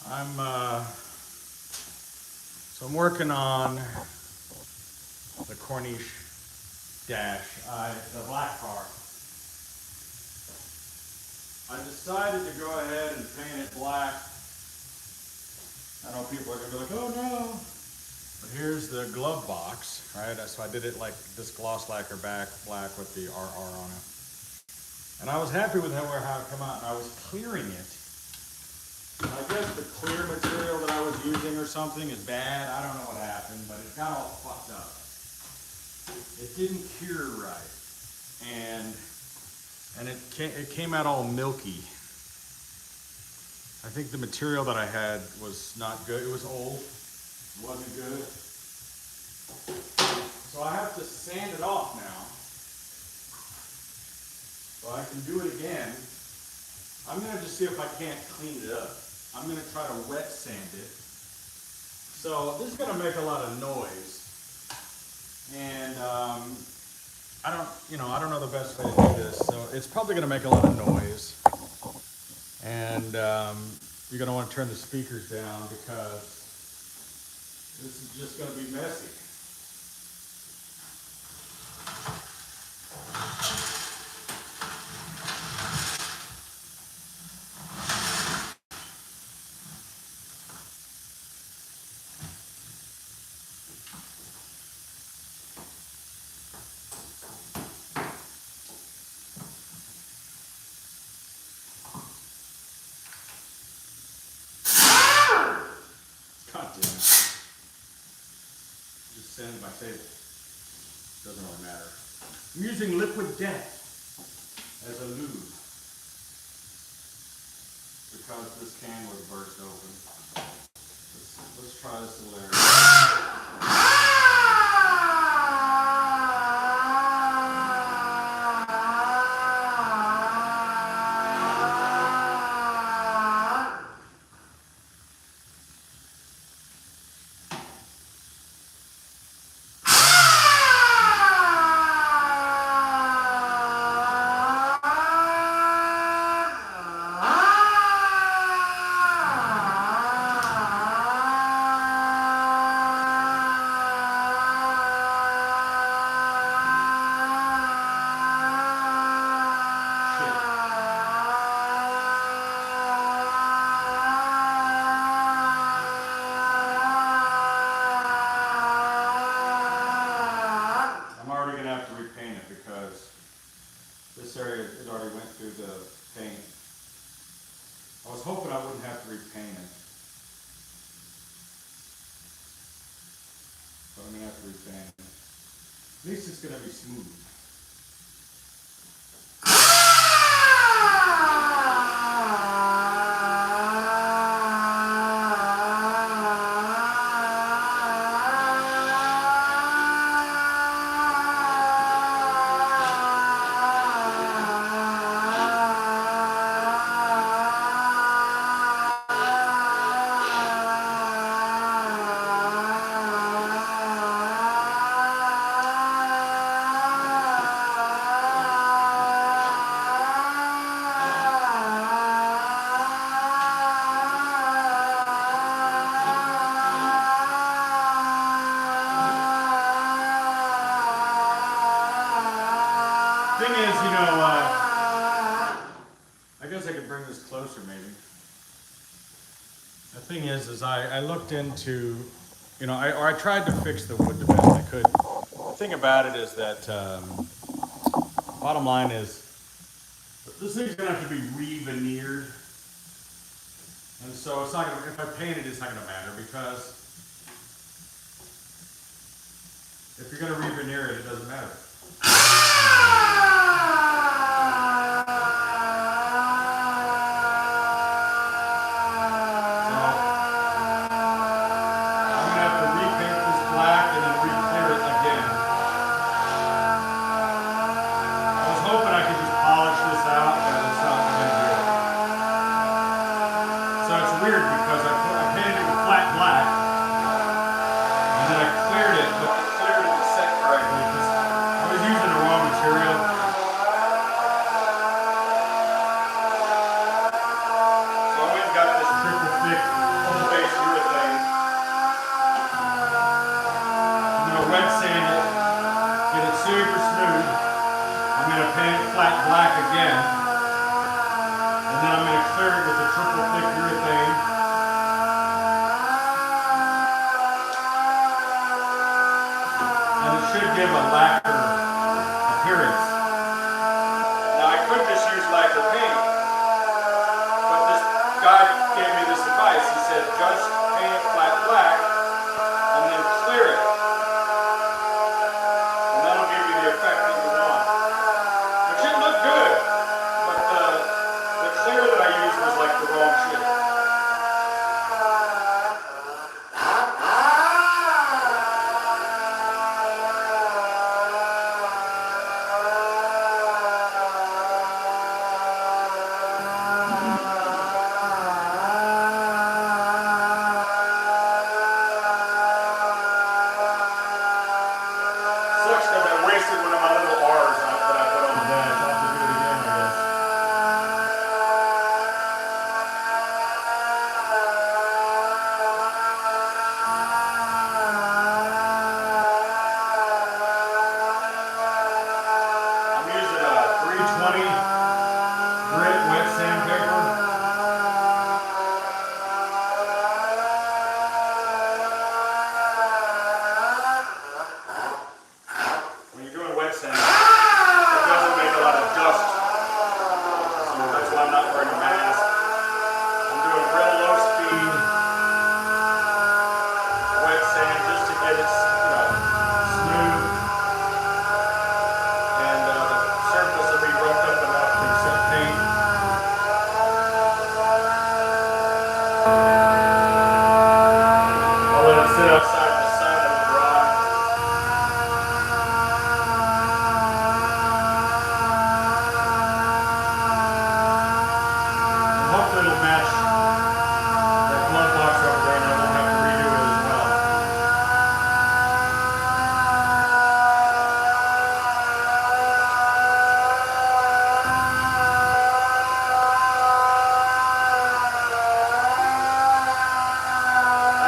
So I'm working on the Corniche dash, the black car. I decided to go ahead and paint it black. I know people are gonna be like, oh no. But here's the glove box, right? So I did it like this gloss lacquer black with the RR on it. And I was happy with how it came out, and I was clearing it. I guess the clear material that I was using or something is bad. I don't know what happened, but it got all fucked up. It didn't cure right. And it came out all milky. I think the material that I had was not good. It was old. It wasn't good. So I have to sand it off now. So I can do it again. I'm gonna just see if I can't clean it up. I'm gonna try to wet sand it. So this is gonna make a lot of noise. And I don't know the best way to do this. So it's probably gonna make a lot of noise. And you're gonna wanna turn the speakers down because this is just gonna be messy. God damn it. Just sand my table. Doesn't really matter. I'm using liquid death as a lube because this can was burst open. Let's try this a layer. This area, it already went through the paint. I was hoping I wouldn't have to repaint it. But I'm gonna have to repaint it. At least it's gonna be smooth. Thing is, I guess I could bring this closer maybe. The thing is I looked into, I tried to fix the wood the best I could. The thing about it is that, bottom line is, this thing's gonna have to be re-veneered. And so it's not gonna, if I paint it, it's not gonna matter because if you're gonna re-veneer it, it doesn't matter.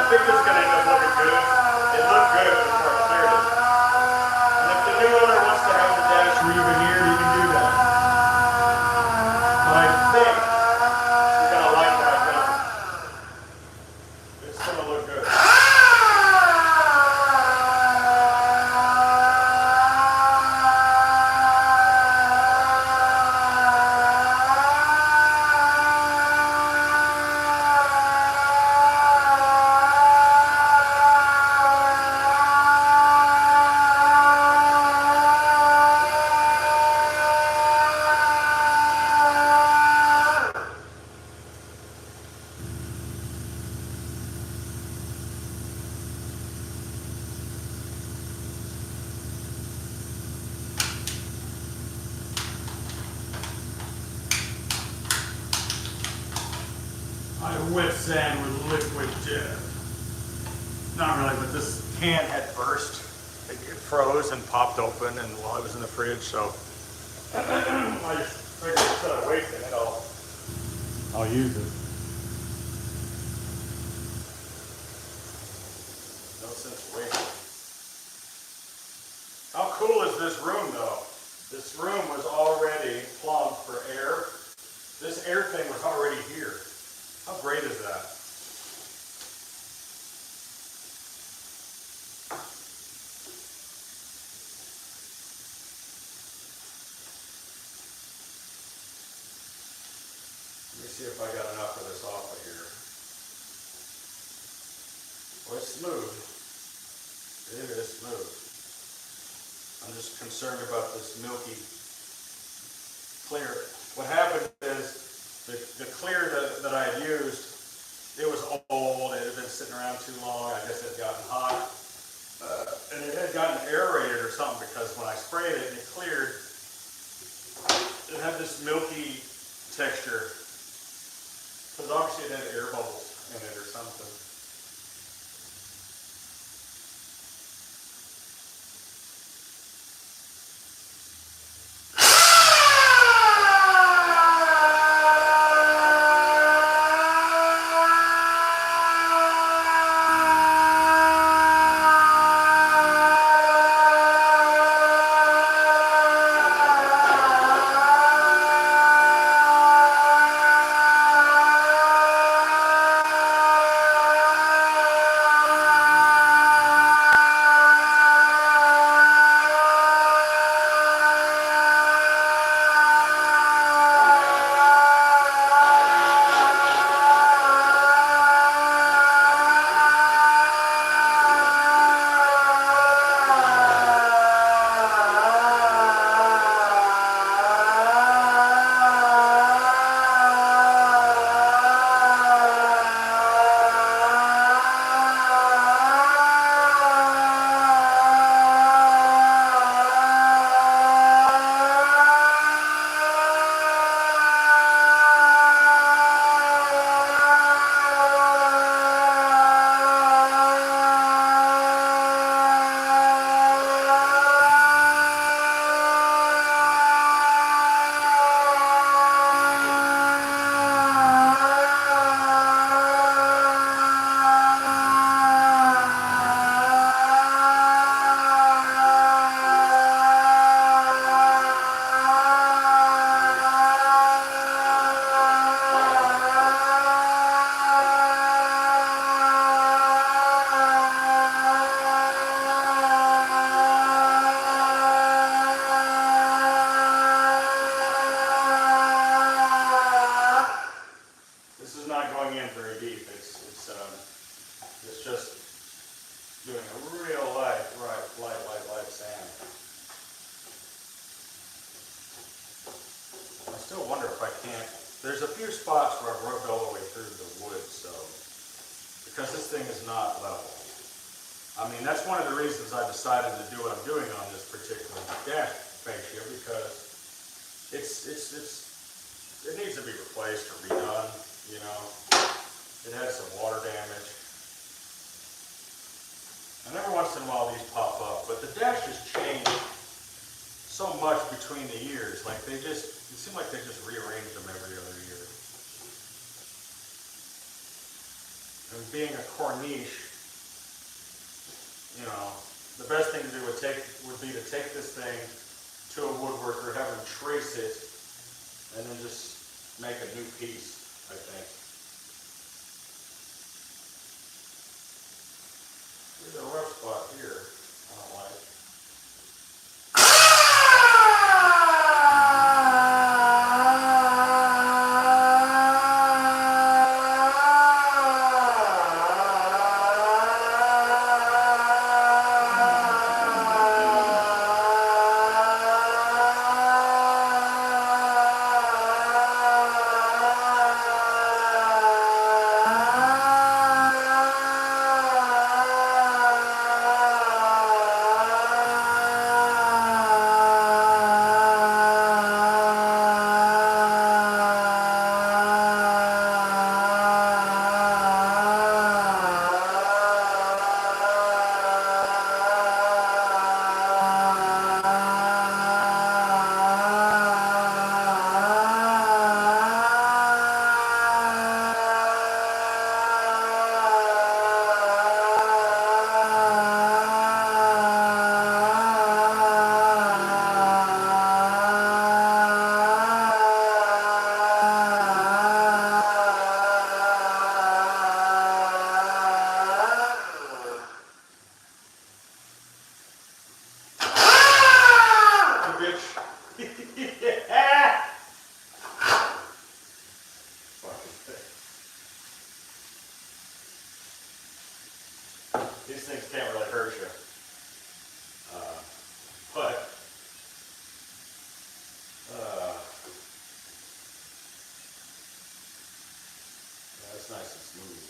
think it's going to end up looking good. It looked good before I cleared it. And if the new owner wants to have the dash re-veneered, you can do that. But I think you're going to like what I've done. It's going to look good. I wet sand with liquid death. Not really, but this can had burst. It froze and popped open, and while it was in the fridge, so I just figured instead of wasting it, I'll use it. No sense wasting. How cool is this room, though? This room was already plumbed for air. This air thing was already here. How great is that? Let me see if I got enough of this off of here. Well, it's smooth. It is smooth. I'm just concerned about this milky clear. What happened is the clear that I had used, it was old, it had been sitting around too long, I guess it had gotten hot, and it had gotten aerated or something, because when I sprayed it and it cleared, it had this milky texture, because obviously it had air bubbles in it or something. still wonder if I can't. There's a few spots where I've rubbed all the way through the wood, so because this thing is not level. I mean, that's one of the reasons I decided to do what I'm doing on this particular dash fascia, because it needs to be replaced or redone, you know. It has some water damage. And every once in a while these pop up, but the dash has changed so much between the years. Like it seems like they just rearrange them every other year. And being a Corniche, you know, the best thing to do would be to take this thing to a woodworker, have him trace it, and then just make a new piece, I think. There's a rough spot here I don't like. These things can't really hurt you. But yeah, it's nice and smooth.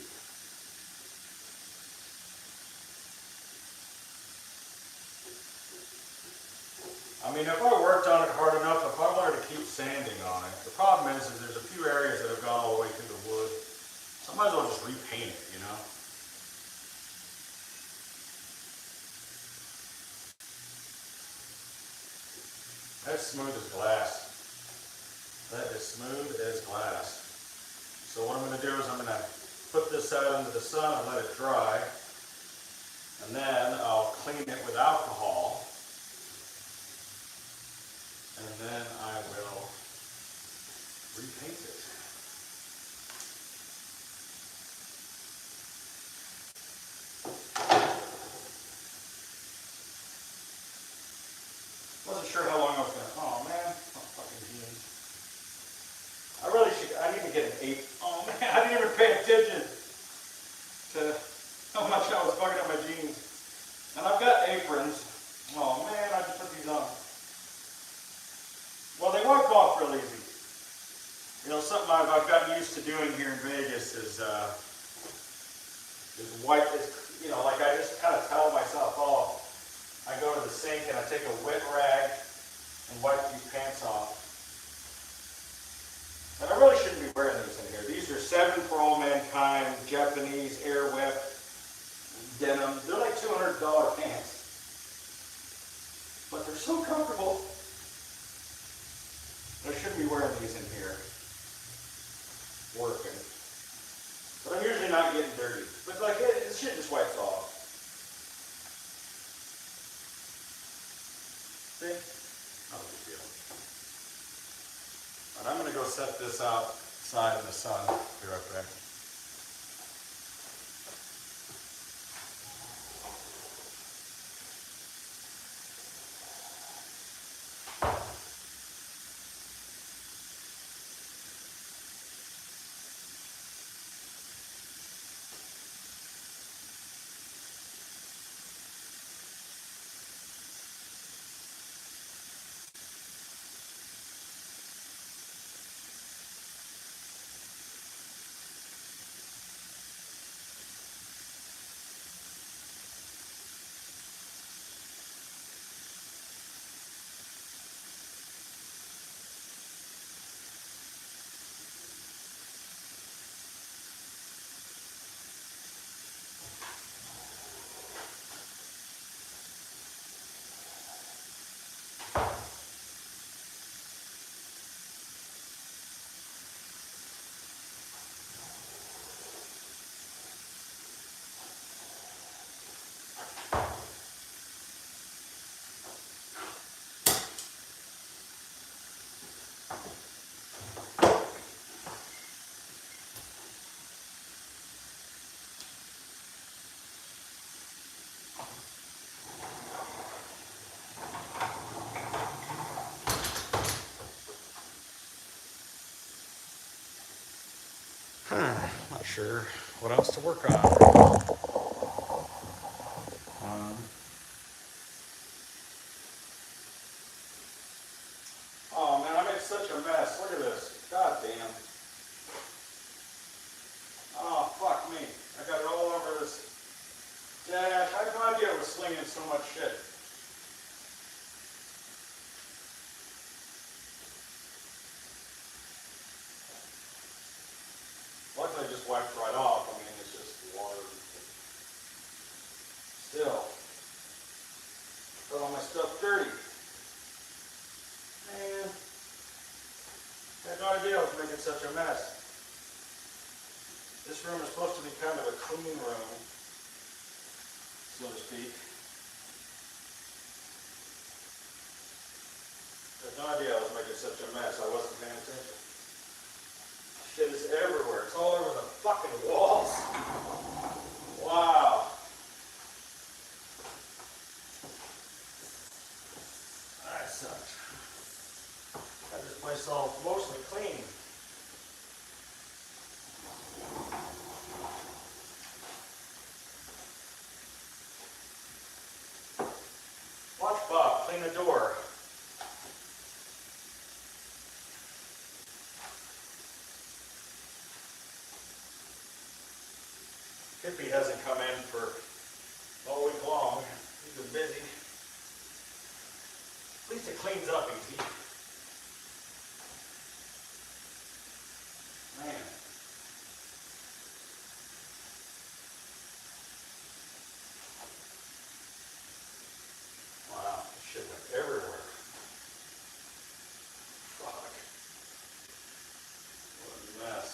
I mean, if I worked on it hard enough, if I wanted to keep sanding on it, the problem is there's a few areas that have gone all the way through the wood. So I might as well just repaint it, you know? That's smooth as glass. That is smooth as glass. So what I'm going to do is I'm going to put this out into the sun and let it dry. And then I'll clean it with alcohol. And then I will repaint it. Wasn't sure how long I was going to, oh man, oh, fucking jeans. I really should, I need to get an 8. Oh man, I didn't even pay attention to how much I was fucking up my jeans. And I've got aprons. Oh man, I just put these on. Well, they wipe off real easy. You know, something I've gotten used to doing here in Vegas is wipe, you know, like I just kind of towel myself off. I go to the sink and I take a wet rag and wipe these pants off. And I really shouldn't be wearing these in here. These are 7 for All Mankind, Japanese Air Whip denim. They're like $200 pants. But they're so comfortable. I shouldn't be wearing these in here working. But I'm usually not getting dirty. But like it shit just wipes off. See? Not a big deal. And I'm going to go set this outside in the sun. Be right back. sure what else to work on. Oh man, I made such a mess. Look at this. God damn. Oh, fuck me. I got it all over this dash. I had no idea it was slinging so much shit. Luckily, it just wiped right off. I mean, it's just water. Still. Got all my stuff dirty. Man. I had no idea I was making such a mess. This room is supposed to be kind of a clean room, so to speak. I had no idea I was making such a mess. I wasn't paying attention. Shit is everywhere. It's all over the fucking walls. Wow. That sucks. Got this place all mostly clean. Watch Bob clean the door. Hippie hasn't come in for all week long. He's been busy. At least it cleans up easy. Man. Wow, this shit went everywhere. Fuck. What a mess.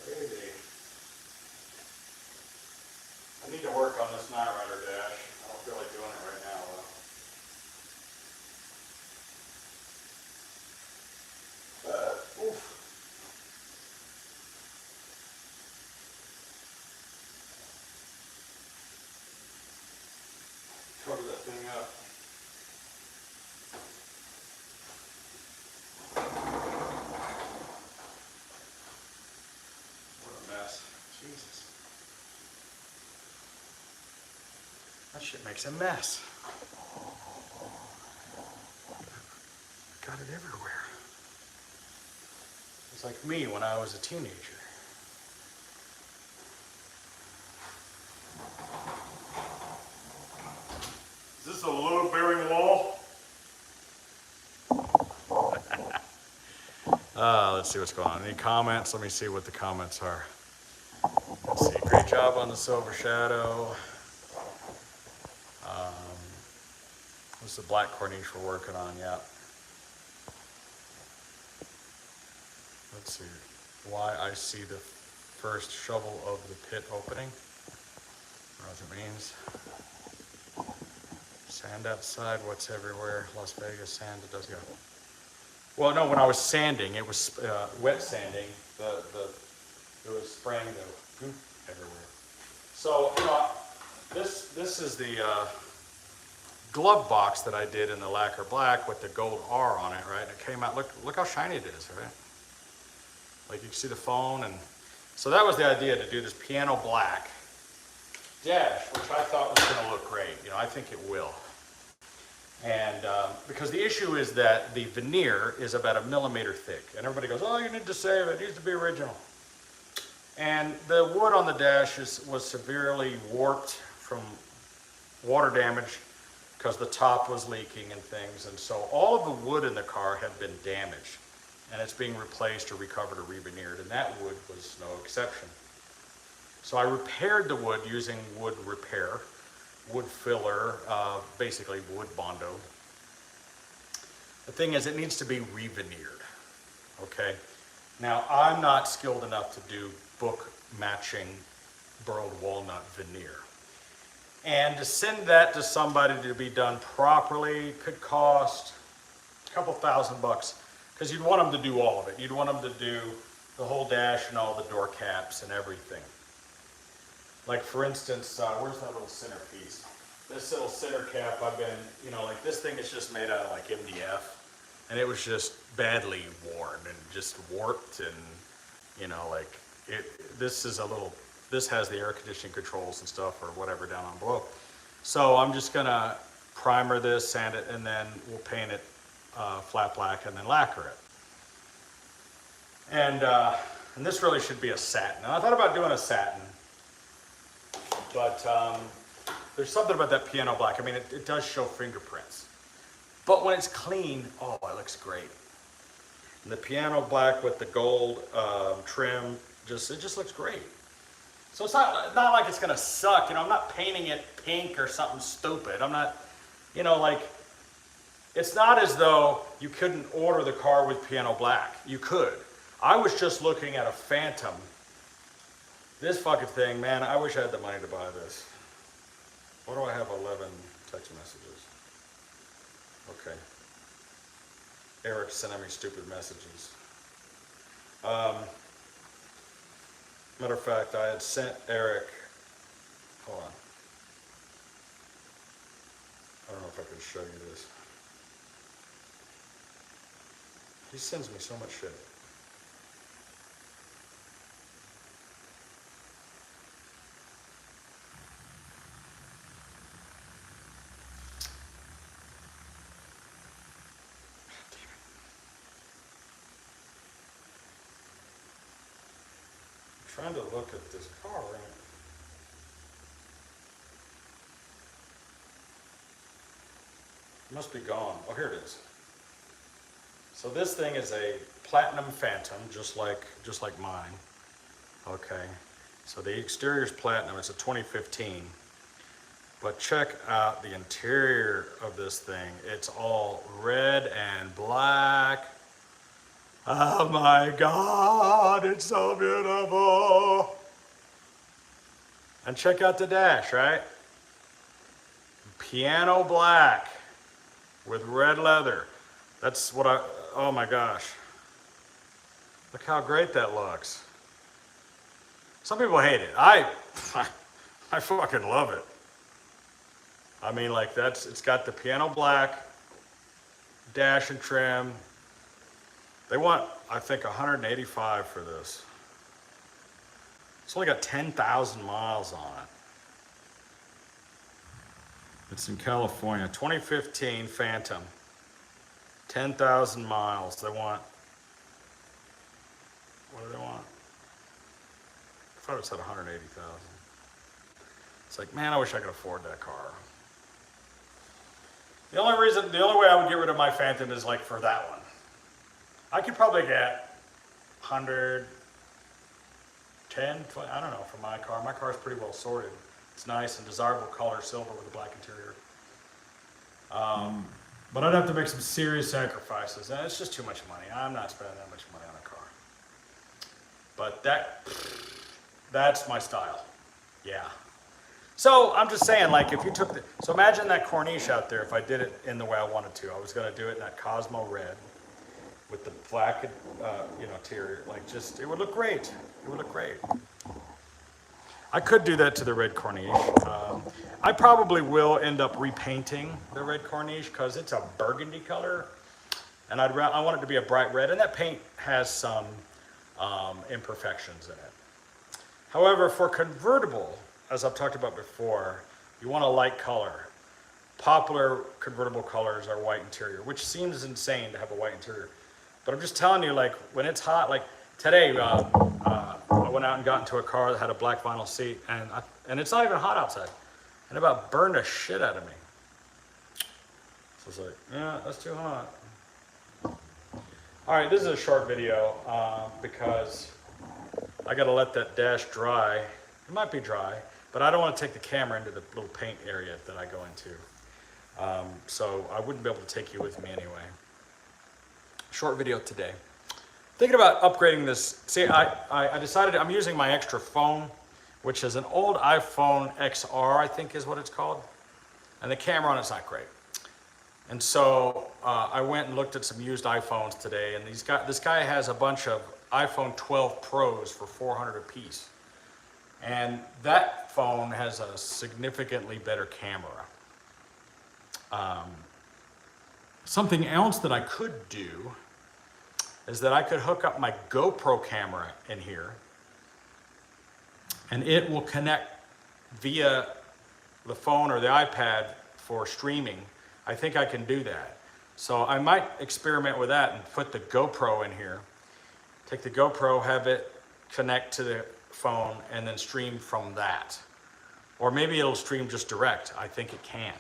Crazy. I need to work on this Night Rider dash. I don't feel like doing it right now though. Oof. Cover that thing up. What a mess. Jesus. That shit makes a mess. Got it everywhere. It's like me when I was a teenager. Is this a load-bearing wall? Let's see what's going on. Any comments? Let me see what the comments are. Let's see. Great job on the Silver Shadow. This is the black Corniche we're working on, yeah. Let's see. Why I see the first shovel of the pit opening. I don't know what it means. Sand outside, what's everywhere? Las Vegas sand, it does go. Well, no, when I was sanding, it was wet sanding. It was spraying the goop everywhere. So, you know, this is the glove box that I did in the lacquer black with the gold R on it, right? And it came out, look how shiny it is, right? Like you can see the phone, and so that was the idea, to do this piano black dash, which I thought was going to look great. You know, I think it will. And because the issue is that the veneer is about 1 millimeter thick, and everybody goes, "Oh, you need to save it. It needs to be original." And the wood on the dash was severely warped from water damage because the top was leaking and things, and so all of the wood in the car had been damaged, and it's being replaced or recovered or re-veneered, and that wood was no exception. So I repaired the wood using wood repair, wood filler, basically wood Bondo. The thing is, it needs to be re-veneered, okay? Now, I'm not skilled enough to do book matching burled walnut veneer. And to send that to somebody to be done properly could cost a couple $1,000, because you'd want them to do all of it. You'd want them to do the whole dash and all the door caps and everything. Like for instance, where's that little centerpiece? This little center cap, I've been, you know, like this thing is just made out of like MDF, and it was just badly worn and just warped, and you know, like this is a little, this has the air conditioning controls and stuff or whatever down on below. So I'm just gonna primer this, sand it, and then we'll paint it flat black and then lacquer it. And this really should be a satin. And I thought about doing a satin, but there's something about that piano black. I mean, it does show fingerprints. But when it's clean, oh, it looks great. And the piano black with the gold trim, it just looks great. So it's not like it's gonna suck, you know, I'm not painting it pink or something stupid. I'm not, you know, like, it's not as though you couldn't order the car with piano black. You could. I was just looking at a Phantom. This fucking thing, man, I wish I had the money to buy this. What do I have? 11 text messages. Okay. Eric's sending me stupid messages. Matter of fact, I had sent Eric, hold on. I don't know if I can show you this. He sends me so much shit. Trying to look at this car, right? It must be gone. Oh, here it is. So this thing is a platinum Phantom, just like mine. Okay. So the exterior is platinum. It's a 2015. But check out the interior of this thing. It's all red and black. Oh my God, it's so beautiful. And check out the dash, right? Piano black with red leather. That's what oh my gosh. Look how great that looks. Some people hate it. I fucking love it. I mean, like it's got the piano black dash and trim. They want, I think, 185 for this. It's only got 10,000 miles on it. It's in California, 2015 Phantom. 10,000 miles. They want, what do they want? I thought it said 180,000. It's like, man, I wish I could afford that car. The only way I would get rid of my Phantom is like for that one. I could probably get 110, 20, I don't know, for my car. My car is pretty well sorted. It's nice and desirable color, silver with a black interior. But I'd have to make some serious sacrifices, and it's just too much money. I'm not spending that much money on a car. But that's my style. Yeah. So I'm just saying, like, if you took so imagine that Corniche out there, if I did it in the way I wanted to. I was going to do it in that Cosmo red with the black, interior. Like, just, it would look great. It would look great. I could do that to the red Corniche. I probably will end up repainting the red Corniche because it's a burgundy color, and I want it to be a bright red, and that paint has some imperfections in it. However, for convertible, as I've talked about before, you want a light color. Popular convertible colors are white interior, which seems insane to have a white interior. But I'm just telling you, like, when it's hot, like today, I went out and got into a car that had a black vinyl seat, and it's not even hot outside. And it about burned the shit out of me. So it's like, yeah, that's too hot. All right, this is a short video because I got to let that dash dry. It might be dry, but I don't want to take the camera into the little paint area that I go into. So I wouldn't be able to take you with me anyway. Short video today. Thinking about upgrading this. See, I decided I'm using my extra phone, which is an old iPhone XR, I think is what it's called. And the camera on it's not great. And so I went and looked at some used iPhones today, and this guy has a bunch of iPhone 12 Pros for $400 a piece. And that phone has a significantly better camera. Something else that I could do is that I could hook up my GoPro camera in here and it will connect via the phone or the iPad for streaming. I think I can do that. So I might experiment with that and put the GoPro in here. Take the GoPro, have it connect to the phone, and then stream from that. Or maybe it'll stream just direct. I think it can.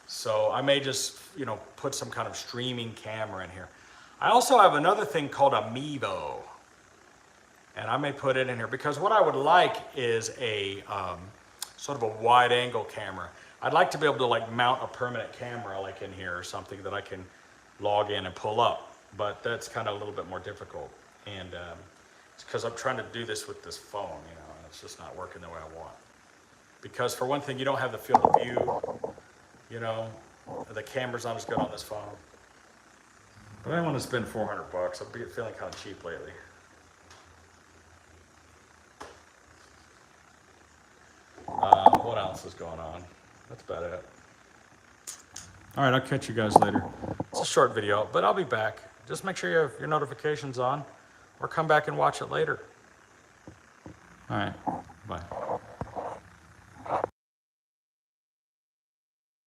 So I may just, you know, put some kind of streaming camera in here. I also have another thing called a Mevo. And I may put it in here because what I would like is a sort of a wide angle camera. I'd like to be able to like mount a permanent camera like in here or something that I can log in and pull up, but that's kind of a little bit more difficult. And it's because I'm trying to do this with this phone, you know, and it's just not working the way I want. Because for one thing, you don't have the field of view, you know, the camera's not as good on this phone. But I want to spend $400 bucks. I'm feeling kind of cheap lately. What else is going on? That's about it. All right, I'll catch you guys later. It's a short video, but I'll be back. Just make sure you have your notifications on or come back and watch it later. All right, bye.